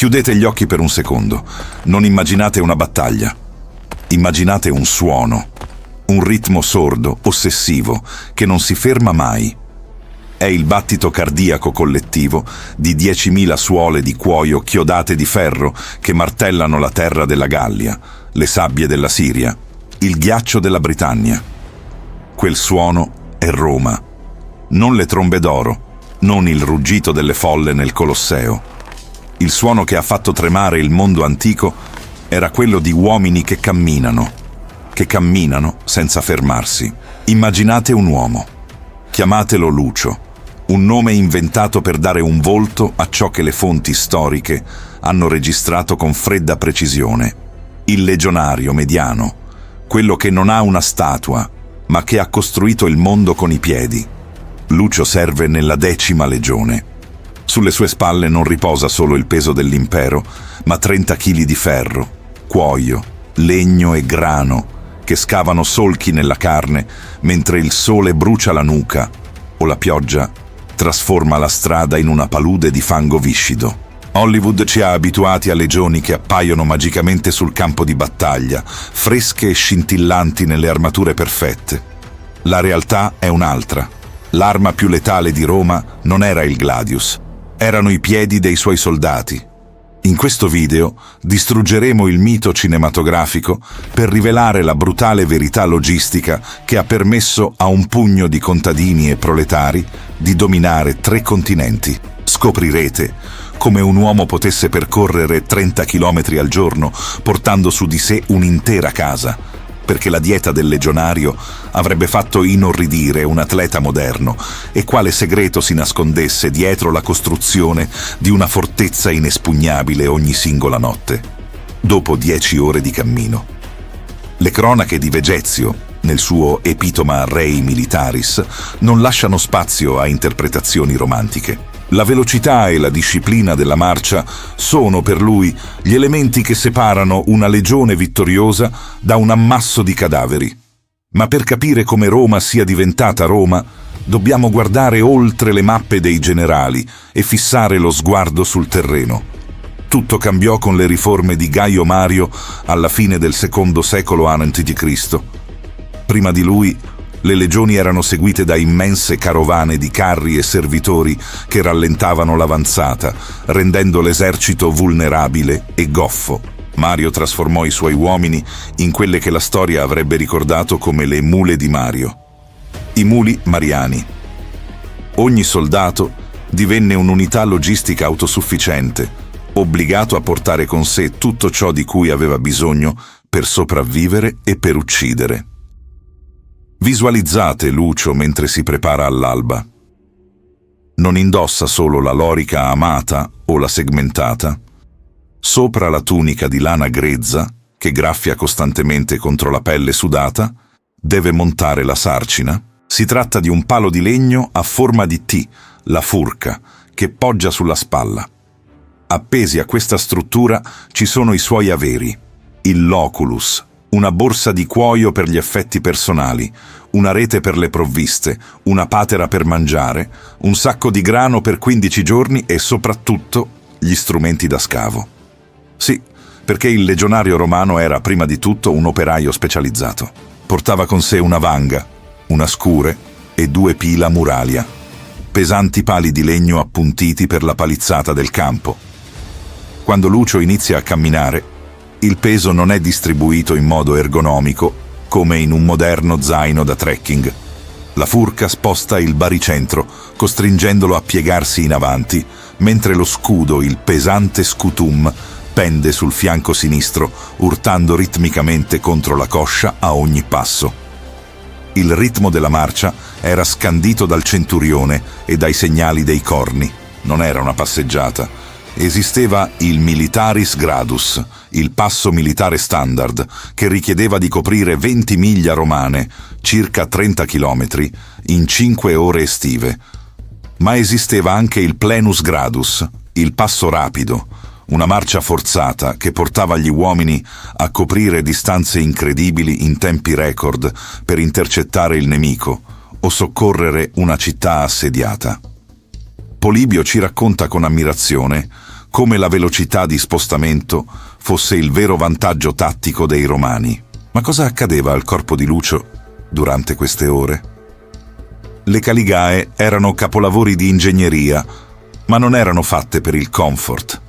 Chiudete gli occhi per un secondo. Non immaginate una battaglia. Immaginate un suono, un ritmo sordo, ossessivo, che non si ferma mai. È il battito cardiaco collettivo di 10.000 suole di cuoio chiodate di ferro che martellano la terra della Gallia, le sabbie della Siria, il ghiaccio della Britannia. Quel suono è Roma. Non le trombe d'oro, non il ruggito delle folle nel Colosseo. Il suono che ha fatto tremare il mondo antico era quello di uomini che camminano senza fermarsi. Immaginate un uomo, chiamatelo Lucio, un nome inventato per dare un volto a ciò che le fonti storiche hanno registrato con fredda precisione. Il legionario mediano, quello che non ha una statua, ma che ha costruito il mondo con i piedi. Lucio serve nella 10ª legione. Sulle sue spalle non riposa solo il peso dell'impero, ma 30 chili di ferro, cuoio, legno e grano che scavano solchi nella carne mentre il sole brucia la nuca o la pioggia trasforma la strada in una palude di fango viscido. Hollywood ci ha abituati a legioni che appaiono magicamente sul campo di battaglia, fresche e scintillanti nelle armature perfette. La realtà è un'altra. L'arma più letale di Roma non era il gladius, erano i piedi dei suoi soldati. In questo video distruggeremo il mito cinematografico per rivelare la brutale verità logistica che ha permesso a un pugno di contadini e proletari di dominare 3 continenti. Scoprirete come un uomo potesse percorrere 30 chilometri al giorno portando su di sé un'intera casa, perché la dieta del legionario avrebbe fatto inorridire un atleta moderno, e quale segreto si nascondesse dietro la costruzione di una fortezza inespugnabile ogni singola notte, dopo 10 ore di cammino. Le cronache di Vegezio, nel suo Epitoma Rei Militaris, non lasciano spazio a interpretazioni romantiche. La velocità e la disciplina della marcia sono per lui gli elementi che separano una legione vittoriosa da un ammasso di cadaveri. Ma per capire come Roma sia diventata Roma, dobbiamo guardare oltre le mappe dei generali e fissare lo sguardo sul terreno. Tutto cambiò con le riforme di Gaio Mario alla fine del II secolo a.C. Prima di lui, le legioni erano seguite da immense carovane di carri e servitori che rallentavano l'avanzata, rendendo l'esercito vulnerabile e goffo. Mario trasformò i suoi uomini in quelle che la storia avrebbe ricordato come le mule di Mario. I muli mariani. Ogni soldato divenne un'unità logistica autosufficiente, obbligato a portare con sé tutto ciò di cui aveva bisogno per sopravvivere e per uccidere. Visualizzate Lucio mentre si prepara all'alba. Non indossa solo la lorica amata o la segmentata. Sopra la tunica di lana grezza, che graffia costantemente contro la pelle sudata, deve montare la sarcina. Si tratta di un palo di legno a forma di T, la furca, che poggia sulla spalla. Appesi a questa struttura ci sono i suoi averi: il loculus, una borsa di cuoio per gli effetti personali, una rete per le provviste, una patera per mangiare, un sacco di grano per 15 giorni e soprattutto gli strumenti da scavo. Sì, perché il legionario romano era prima di tutto un operaio specializzato. Portava con sé una vanga, una scure e 2 pila muralia, pesanti pali di legno appuntiti per la palizzata del campo. Quando Lucio inizia a camminare, il peso non è distribuito in modo ergonomico come in un moderno zaino da trekking. La furca sposta il baricentro, costringendolo a piegarsi in avanti, mentre lo scudo, il pesante scutum, pende sul fianco sinistro, urtando ritmicamente contro la coscia a ogni passo. Il ritmo della marcia era scandito dal centurione e dai segnali dei corni. Non era una passeggiata. Esisteva il militaris gradus, il passo militare standard, che richiedeva di coprire 20 miglia romane, circa 30 chilometri, in 5 ore estive. Ma esisteva anche il plenus gradus, il passo rapido, una marcia forzata che portava gli uomini a coprire distanze incredibili in tempi record per intercettare il nemico o soccorrere una città assediata. Polibio ci racconta con ammirazione come la velocità di spostamento fosse il vero vantaggio tattico dei Romani. Ma cosa accadeva al corpo di Lucio durante queste ore? Le Caligae erano capolavori di ingegneria, ma non erano fatte per il comfort.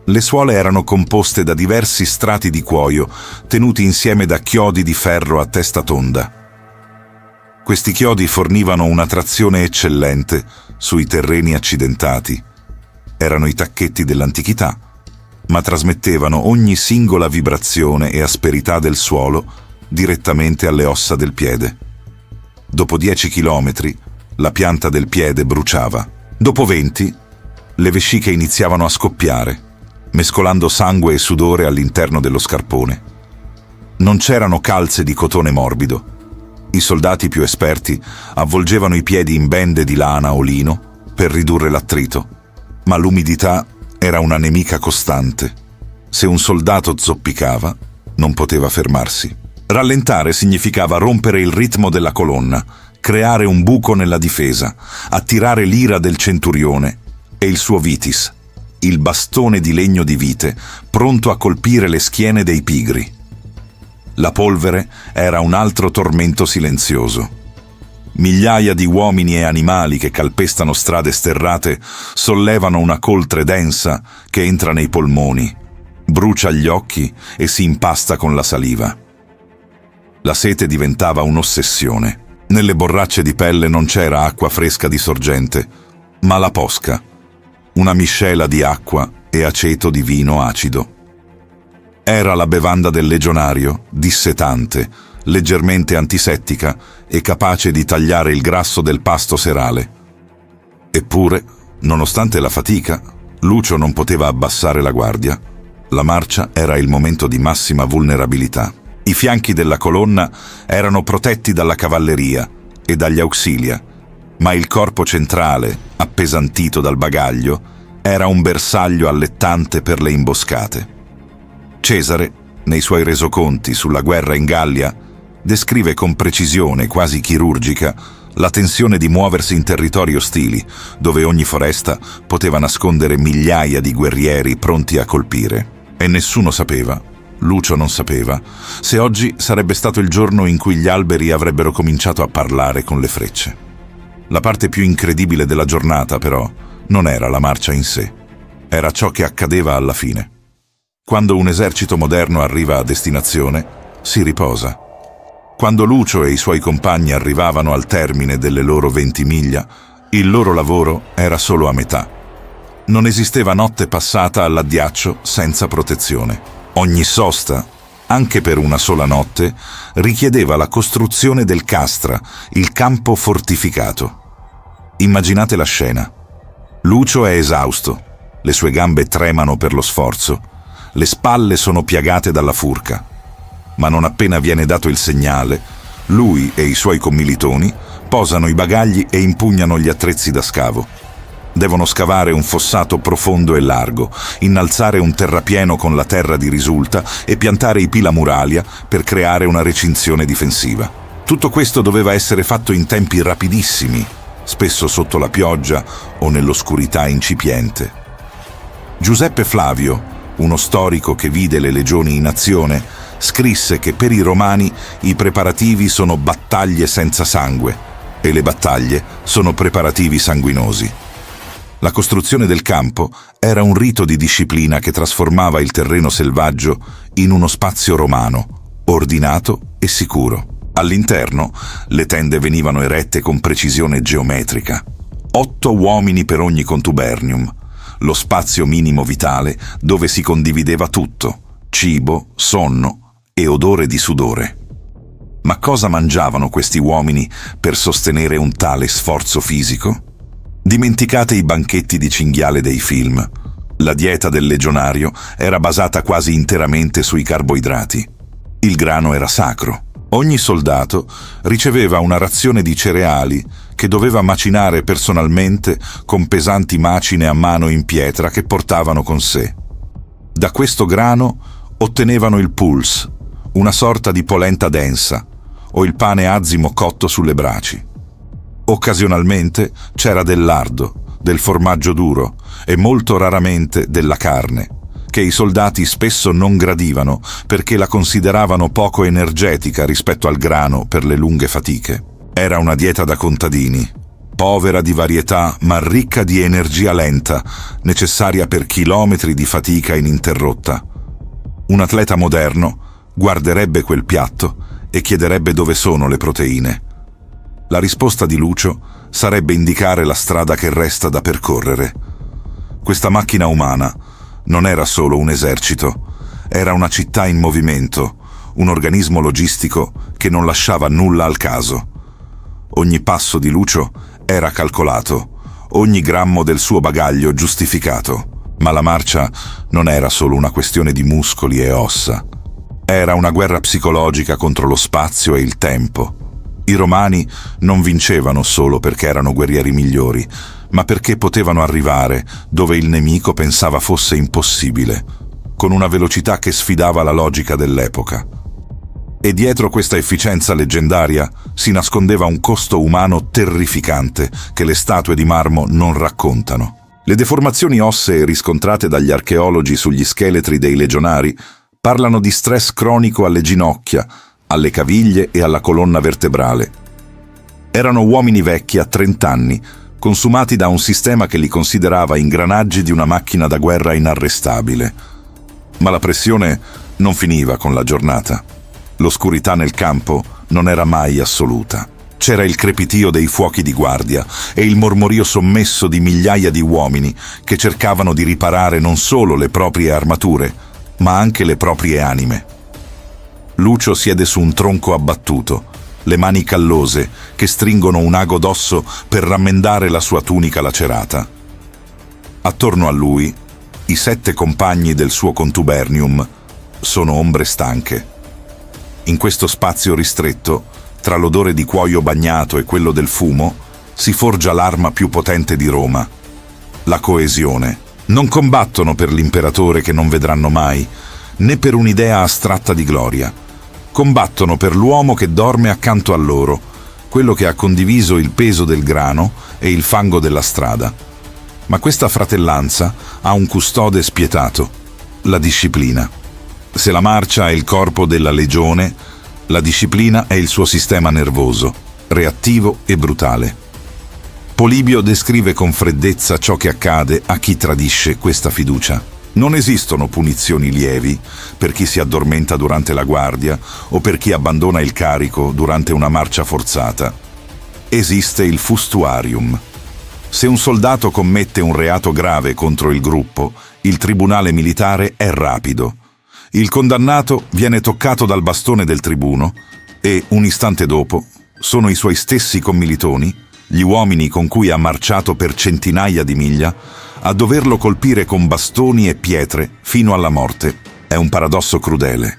Le suole erano composte da diversi strati di cuoio, tenuti insieme da chiodi di ferro a testa tonda. Questi chiodi fornivano una trazione eccellente sui terreni accidentati. Erano i tacchetti dell'antichità, ma trasmettevano ogni singola vibrazione e asperità del suolo direttamente alle ossa del piede. Dopo 10 chilometri, la pianta del piede bruciava. Dopo 20, le vesciche iniziavano a scoppiare, mescolando sangue e sudore all'interno dello scarpone. Non c'erano calze di cotone morbido. I soldati più esperti avvolgevano i piedi in bende di lana o lino per ridurre l'attrito, ma l'umidità era una nemica costante. Se un soldato zoppicava, non poteva fermarsi. Rallentare significava rompere il ritmo della colonna, creare un buco nella difesa, attirare l'ira del centurione e il suo vitis, il bastone di legno di vite, pronto a colpire le schiene dei pigri. La polvere era un altro tormento silenzioso. Migliaia di uomini e animali che calpestano strade sterrate sollevano una coltre densa che entra nei polmoni, brucia gli occhi e si impasta con la saliva. La sete diventava un'ossessione. Nelle borracce di pelle non c'era acqua fresca di sorgente, ma la posca, una miscela di acqua e aceto di vino acido. Era la bevanda del legionario, dissetante, leggermente antisettica e capace di tagliare il grasso del pasto serale. Eppure, nonostante la fatica, Lucio non poteva abbassare la guardia. La marcia era il momento di massima vulnerabilità. I fianchi della colonna erano protetti dalla cavalleria e dagli auxilia, ma il corpo centrale, appesantito dal bagaglio, era un bersaglio allettante per le imboscate. Cesare, nei suoi resoconti sulla guerra in Gallia, descrive con precisione quasi chirurgica la tensione di muoversi in territori ostili, dove ogni foresta poteva nascondere migliaia di guerrieri pronti a colpire. E nessuno sapeva, Lucio non sapeva, se oggi sarebbe stato il giorno in cui gli alberi avrebbero cominciato a parlare con le frecce. La parte più incredibile della giornata, però, non era la marcia in sé, era ciò che accadeva alla fine. Quando un esercito moderno arriva a destinazione, si riposa. Quando Lucio e i suoi compagni arrivavano al termine delle loro 20 miglia, il loro lavoro era solo a metà. Non esisteva notte passata all'addiaccio senza protezione. Ogni sosta, anche per una sola notte, richiedeva la costruzione del castra, il campo fortificato. Immaginate la scena. Lucio è esausto, le sue gambe tremano per lo sforzo, le spalle sono piagate dalla furca. Ma non appena viene dato il segnale, lui e i suoi commilitoni posano i bagagli e impugnano gli attrezzi da scavo. Devono scavare un fossato profondo e largo, innalzare un terrapieno con la terra di risulta e piantare i pila muralia per creare una recinzione difensiva. Tutto questo doveva essere fatto in tempi rapidissimi, spesso sotto la pioggia o nell'oscurità incipiente. Giuseppe Flavio, uno storico che vide le legioni in azione, scrisse che per i Romani i preparativi sono battaglie senza sangue e le battaglie sono preparativi sanguinosi. La costruzione del campo era un rito di disciplina che trasformava il terreno selvaggio in uno spazio romano, ordinato e sicuro. All'interno, le tende venivano erette con precisione geometrica. 8 uomini per ogni contubernium, lo spazio minimo vitale dove si condivideva tutto, cibo, sonno e odore di sudore. Ma cosa mangiavano questi uomini per sostenere un tale sforzo fisico? Dimenticate i banchetti di cinghiale dei film. La dieta del legionario era basata quasi interamente sui carboidrati. Il grano era sacro. Ogni soldato riceveva una razione di cereali che doveva macinare personalmente con pesanti macine a mano in pietra che portavano con sé. Da questo grano ottenevano il pulse, una sorta di polenta densa, o il pane azimo cotto sulle braci. Occasionalmente c'era del lardo, del formaggio duro e molto raramente della carne, che i soldati spesso non gradivano perché la consideravano poco energetica rispetto al grano per le lunghe fatiche. Era una dieta da contadini, povera di varietà ma ricca di energia lenta, necessaria per chilometri di fatica ininterrotta. Un atleta moderno guarderebbe quel piatto e chiederebbe dove sono le proteine. La risposta di Lucio sarebbe indicare la strada che resta da percorrere. Questa macchina umana non era solo un esercito, era una città in movimento, un organismo logistico che non lasciava nulla al caso. Ogni passo di Lucio era calcolato, ogni grammo del suo bagaglio giustificato. Ma la marcia non era solo una questione di muscoli e ossa. Era una guerra psicologica contro lo spazio e il tempo. I Romani non vincevano solo perché erano guerrieri migliori, ma perché potevano arrivare dove il nemico pensava fosse impossibile, con una velocità che sfidava la logica dell'epoca. E dietro questa efficienza leggendaria si nascondeva un costo umano terrificante che le statue di marmo non raccontano. Le deformazioni ossee riscontrate dagli archeologi sugli scheletri dei legionari parlano di stress cronico alle ginocchia, alle caviglie e alla colonna vertebrale. Erano uomini vecchi a 30 anni, consumati da un sistema che li considerava ingranaggi di una macchina da guerra inarrestabile. Ma la pressione non finiva con la giornata. L'oscurità nel campo non era mai assoluta. C'era il crepitio dei fuochi di guardia e il mormorio sommesso di migliaia di uomini che cercavano di riparare non solo le proprie armature, ma anche le proprie anime. Lucio siede su un tronco abbattuto, le mani callose che stringono un ago d'osso per rammendare la sua tunica lacerata. Attorno a lui, i 7 compagni del suo contubernium sono ombre stanche. In questo spazio ristretto, tra l'odore di cuoio bagnato e quello del fumo, si forgia l'arma più potente di Roma, la coesione. Non combattono per l'imperatore che non vedranno mai, né per un'idea astratta di gloria. Combattono per l'uomo che dorme accanto a loro, quello che ha condiviso il peso del grano e il fango della strada. Ma questa fratellanza ha un custode spietato, la disciplina. Se la marcia è il corpo della legione, la disciplina è il suo sistema nervoso, reattivo e brutale. Polibio descrive con freddezza ciò che accade a chi tradisce questa fiducia. Non esistono punizioni lievi per chi si addormenta durante la guardia o per chi abbandona il carico durante una marcia forzata. Esiste il fustuarium. Se un soldato commette un reato grave contro il gruppo, il tribunale militare è rapido. Il condannato viene toccato dal bastone del tribuno e, un istante dopo, sono i suoi stessi commilitoni, gli uomini con cui ha marciato per centinaia di miglia, a doverlo colpire con bastoni e pietre fino alla morte. È un paradosso crudele.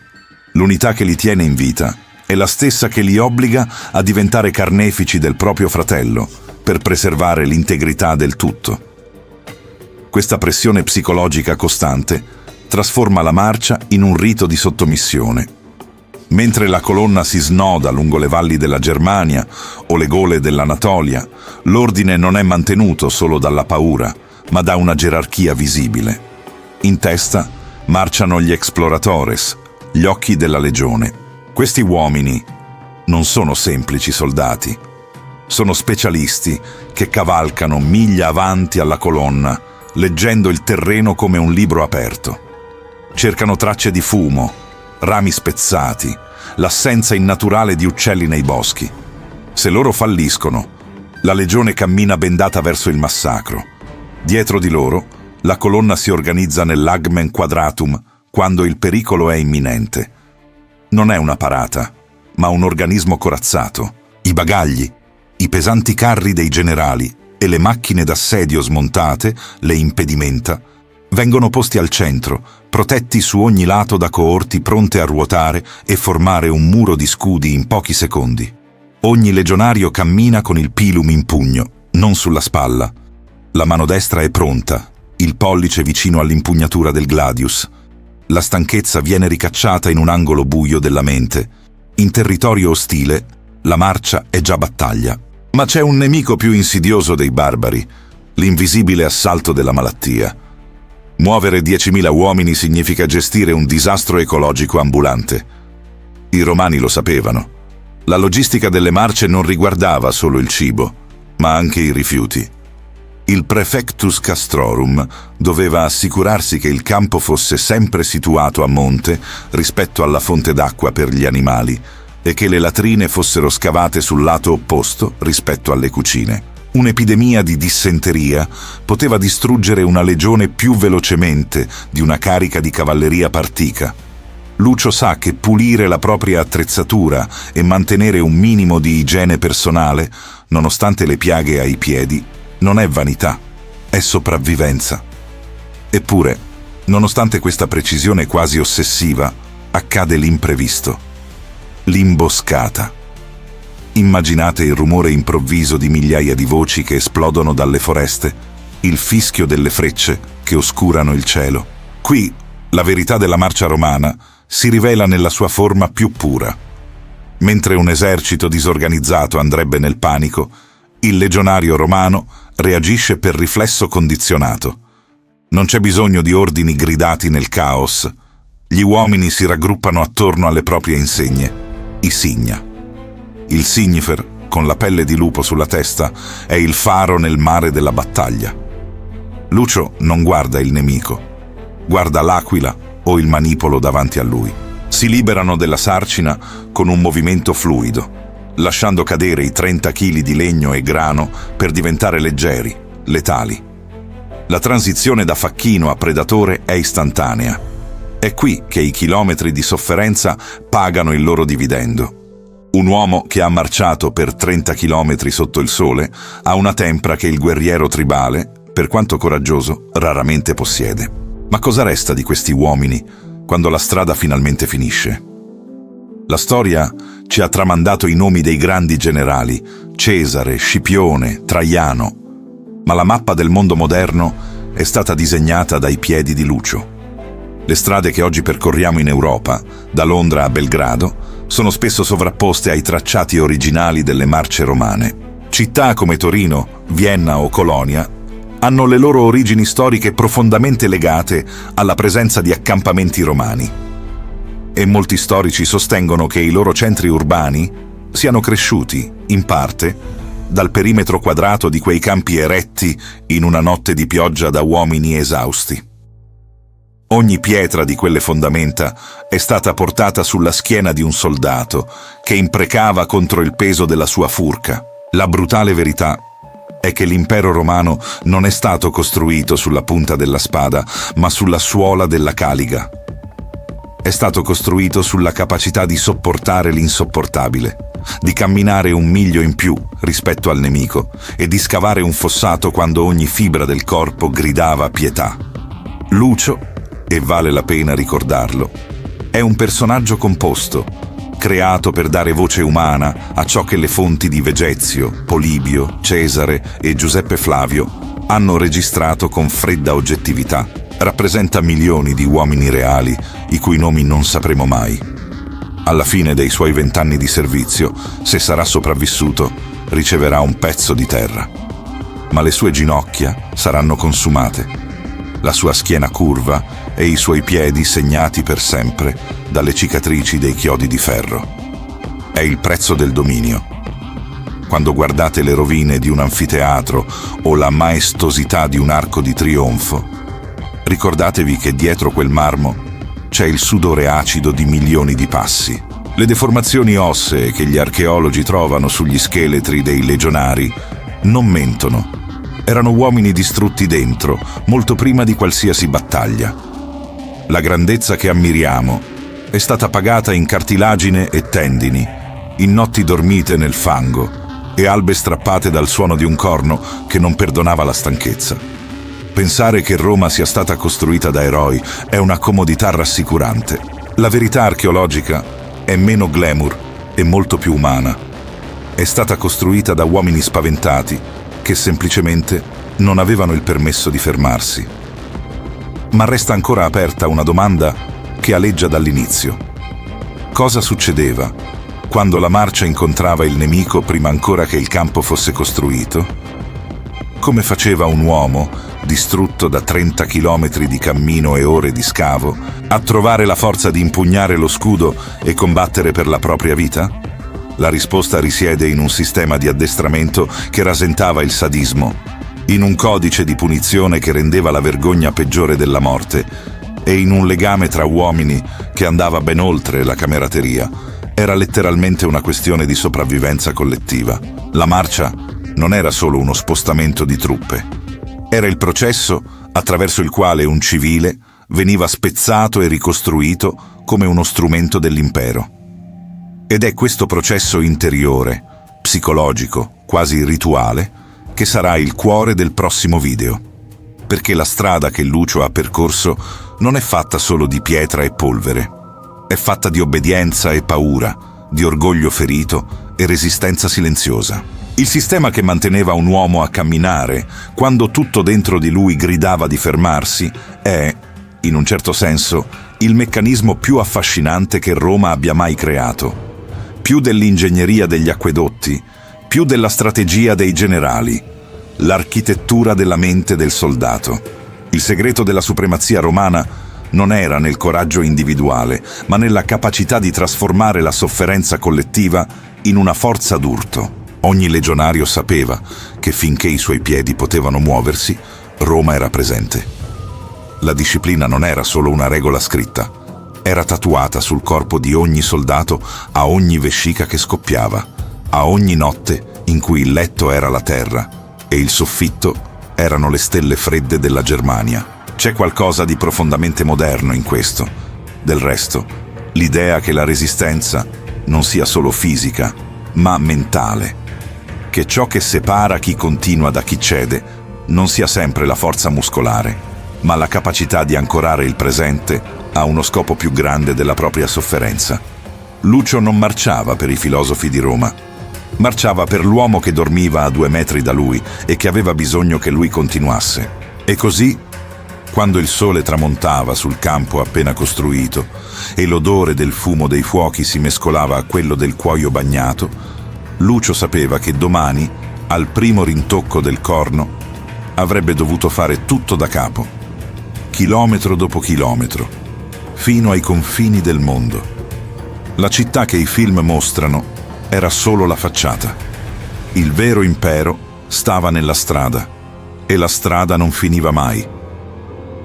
L'unità che li tiene in vita è la stessa che li obbliga a diventare carnefici del proprio fratello per preservare l'integrità del tutto. Questa pressione psicologica costante trasforma la marcia in un rito di sottomissione. Mentre la colonna si snoda lungo le valli della Germania o le gole dell'Anatolia, l'ordine non è mantenuto solo dalla paura, ma da una gerarchia visibile. In testa marciano gli exploratores, gli occhi della legione. Questi uomini non sono semplici soldati, sono specialisti che cavalcano miglia avanti alla colonna, leggendo il terreno come un libro aperto. Cercano tracce di fumo, rami spezzati, l'assenza innaturale di uccelli nei boschi. Se loro falliscono, la legione cammina bendata verso il massacro. Dietro di loro, la colonna si organizza nell'agmen quadratum quando il pericolo è imminente. Non è una parata, ma un organismo corazzato. I bagagli, i pesanti carri dei generali e le macchine d'assedio smontate, le impedimenta, vengono posti al centro, protetti su ogni lato da coorti pronte a ruotare e formare un muro di scudi in pochi secondi. Ogni legionario cammina con il pilum in pugno, non sulla spalla. La mano destra è pronta, il pollice vicino all'impugnatura del gladius. La stanchezza viene ricacciata in un angolo buio della mente. In territorio ostile, la marcia è già battaglia. Ma c'è un nemico più insidioso dei barbari, l'invisibile assalto della malattia. Muovere 10.000 uomini significa gestire un disastro ecologico ambulante. I romani lo sapevano. La logistica delle marce non riguardava solo il cibo, ma anche i rifiuti. Il Praefectus Castrorum doveva assicurarsi che il campo fosse sempre situato a monte rispetto alla fonte d'acqua per gli animali e che le latrine fossero scavate sul lato opposto rispetto alle cucine. Un'epidemia di dissenteria poteva distruggere una legione più velocemente di una carica di cavalleria partica. Lucio sa che pulire la propria attrezzatura e mantenere un minimo di igiene personale, nonostante le piaghe ai piedi, non è vanità, è sopravvivenza. Eppure, nonostante questa precisione quasi ossessiva, accade l'imprevisto. L'imboscata. Immaginate il rumore improvviso di migliaia di voci che esplodono dalle foreste, il fischio delle frecce che oscurano il cielo. Qui, la verità della marcia romana si rivela nella sua forma più pura. Mentre un esercito disorganizzato andrebbe nel panico, il legionario romano reagisce per riflesso condizionato. Non c'è bisogno di ordini gridati nel caos. Gli uomini si raggruppano attorno alle proprie insegne, i signa. Il signifer, con la pelle di lupo sulla testa, è il faro nel mare della battaglia. Lucio non guarda il nemico, guarda l'aquila o il manipolo davanti a lui. Si liberano della sarcina con un movimento fluido, lasciando cadere i 30 kg di legno e grano per diventare leggeri, letali. La transizione da facchino a predatore è istantanea. È qui che i chilometri di sofferenza pagano il loro dividendo. Un uomo che ha marciato per 30 chilometri sotto il sole ha una tempra che il guerriero tribale, per quanto coraggioso, raramente possiede. Ma cosa resta di questi uomini quando la strada finalmente finisce? La storia ci ha tramandato i nomi dei grandi generali, Cesare, Scipione, Traiano, ma la mappa del mondo moderno è stata disegnata dai piedi di Lucio. Le strade che oggi percorriamo in Europa, da Londra a Belgrado, sono spesso sovrapposte ai tracciati originali delle marce romane. Città come Torino, Vienna o Colonia hanno le loro origini storiche profondamente legate alla presenza di accampamenti romani. E molti storici sostengono che i loro centri urbani siano cresciuti, in parte, dal perimetro quadrato di quei campi eretti in una notte di pioggia da uomini esausti. Ogni pietra di quelle fondamenta è stata portata sulla schiena di un soldato che imprecava contro il peso della sua furca. La brutale verità è che l'impero romano non è stato costruito sulla punta della spada, ma sulla suola della caliga. È stato costruito sulla capacità di sopportare l'insopportabile, di camminare un miglio in più rispetto al nemico e di scavare un fossato quando ogni fibra del corpo gridava pietà. Lucio, e vale la pena ricordarlo, è un personaggio composto, creato per dare voce umana a ciò che le fonti di Vegezio, Polibio, Cesare e Giuseppe Flavio hanno registrato con fredda oggettività. Rappresenta milioni di uomini reali, i cui nomi non sapremo mai. Alla fine dei suoi 20 anni di servizio, se sarà sopravvissuto, riceverà un pezzo di terra. Ma le sue ginocchia saranno consumate, la sua schiena curva e i suoi piedi segnati per sempre dalle cicatrici dei chiodi di ferro. È il prezzo del dominio. Quando guardate le rovine di un anfiteatro o la maestosità di un arco di trionfo, ricordatevi che dietro quel marmo c'è il sudore acido di milioni di passi. Le deformazioni ossee che gli archeologi trovano sugli scheletri dei legionari non mentono. Erano uomini distrutti dentro, molto prima di qualsiasi battaglia. La grandezza che ammiriamo è stata pagata in cartilagine e tendini, in notti dormite nel fango e albe strappate dal suono di un corno che non perdonava la stanchezza. Pensare che Roma sia stata costruita da eroi è una comodità rassicurante. La verità archeologica è meno glamour e molto più umana. È stata costruita da uomini spaventati che semplicemente non avevano il permesso di fermarsi. Ma resta ancora aperta una domanda che aleggia dall'inizio. Cosa succedeva quando la marcia incontrava il nemico prima ancora che il campo fosse costruito? come faceva un uomo, distrutto da 30 chilometri di cammino e ore di scavo, a trovare la forza di impugnare lo scudo e combattere per la propria vita? La risposta risiede in un sistema di addestramento che rasentava il sadismo, in un codice di punizione che rendeva la vergogna peggiore della morte e in un legame tra uomini che andava ben oltre la camerateria. Era letteralmente una questione di sopravvivenza collettiva. La marcia non era solo uno spostamento di truppe. Era il processo attraverso il quale un civile veniva spezzato e ricostruito come uno strumento dell'impero. Ed è questo processo interiore, psicologico, quasi rituale, che sarà il cuore del prossimo video. Perché la strada che Lucio ha percorso non è fatta solo di pietra e polvere. È fatta di obbedienza e paura, di orgoglio ferito e resistenza silenziosa. Il sistema che manteneva un uomo a camminare quando tutto dentro di lui gridava di fermarsi è, in un certo senso, il meccanismo più affascinante che Roma abbia mai creato. Più dell'ingegneria degli acquedotti, più della strategia dei generali, l'architettura della mente del soldato. Il segreto della supremazia romana non era nel coraggio individuale, ma nella capacità di trasformare la sofferenza collettiva in una forza d'urto. Ogni legionario sapeva che finché i suoi piedi potevano muoversi, Roma era presente. La disciplina non era solo una regola scritta, era tatuata sul corpo di ogni soldato a ogni vescica che scoppiava, a ogni notte in cui il letto era la terra e il soffitto erano le stelle fredde della Germania. C'è qualcosa di profondamente moderno in questo. Del resto, l'idea che la resistenza non sia solo fisica, ma mentale. Che ciò che separa chi continua da chi cede non sia sempre la forza muscolare, ma la capacità di ancorare il presente a uno scopo più grande della propria sofferenza. Lucio non marciava per i filosofi di Roma. Marciava per l'uomo che dormiva a 2 metri da lui e che aveva bisogno che lui continuasse. E così, quando il sole tramontava sul campo appena costruito e l'odore del fumo dei fuochi si mescolava a quello del cuoio bagnato, Lucio sapeva che domani, al primo rintocco del corno, avrebbe dovuto fare tutto da capo, chilometro dopo chilometro, fino ai confini del mondo. La città che i film mostrano era solo la facciata. Il vero impero stava nella strada, e la strada non finiva mai.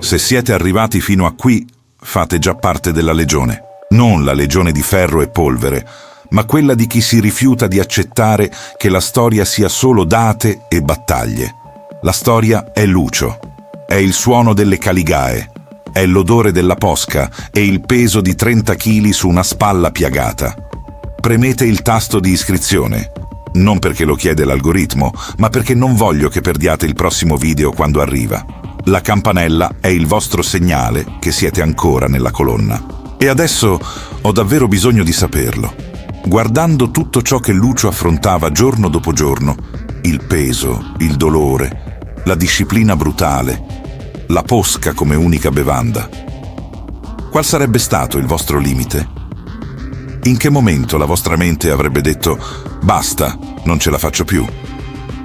Se siete arrivati fino a qui, fate già parte della legione. Non la legione di ferro e polvere, ma quella di chi si rifiuta di accettare che la storia sia solo date e battaglie. La storia è Lucio, è il suono delle caligae, è l'odore della posca e il peso di 30 kg su una spalla piagata. Premete il tasto di iscrizione, non perché lo chiede l'algoritmo, ma perché non voglio che perdiate il prossimo video quando arriva. La campanella è il vostro segnale che siete ancora nella colonna. E adesso ho davvero bisogno di saperlo. Guardando tutto ciò che Lucio affrontava giorno dopo giorno, il peso, il dolore, la disciplina brutale, la posca come unica bevanda, qual sarebbe stato il vostro limite? In che momento la vostra mente avrebbe detto «Basta, non ce la faccio più»?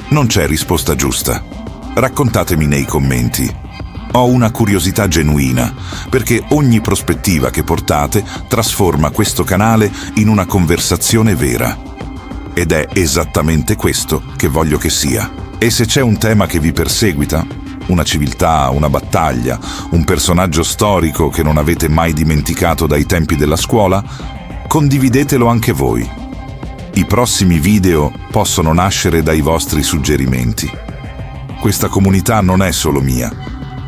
Non c'è risposta giusta. Raccontatemi nei commenti. Ho una curiosità genuina, perché ogni prospettiva che portate trasforma questo canale in una conversazione vera. Ed è esattamente questo che voglio che sia. E se c'è un tema che vi perseguita, una civiltà, una battaglia, un personaggio storico che non avete mai dimenticato dai tempi della scuola, condividetelo anche voi. I prossimi video possono nascere dai vostri suggerimenti. Questa comunità non è solo mia,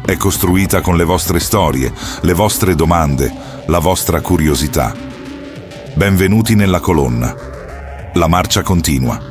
è costruita con le vostre storie, le vostre domande, la vostra curiosità. Benvenuti nella colonna. La marcia continua.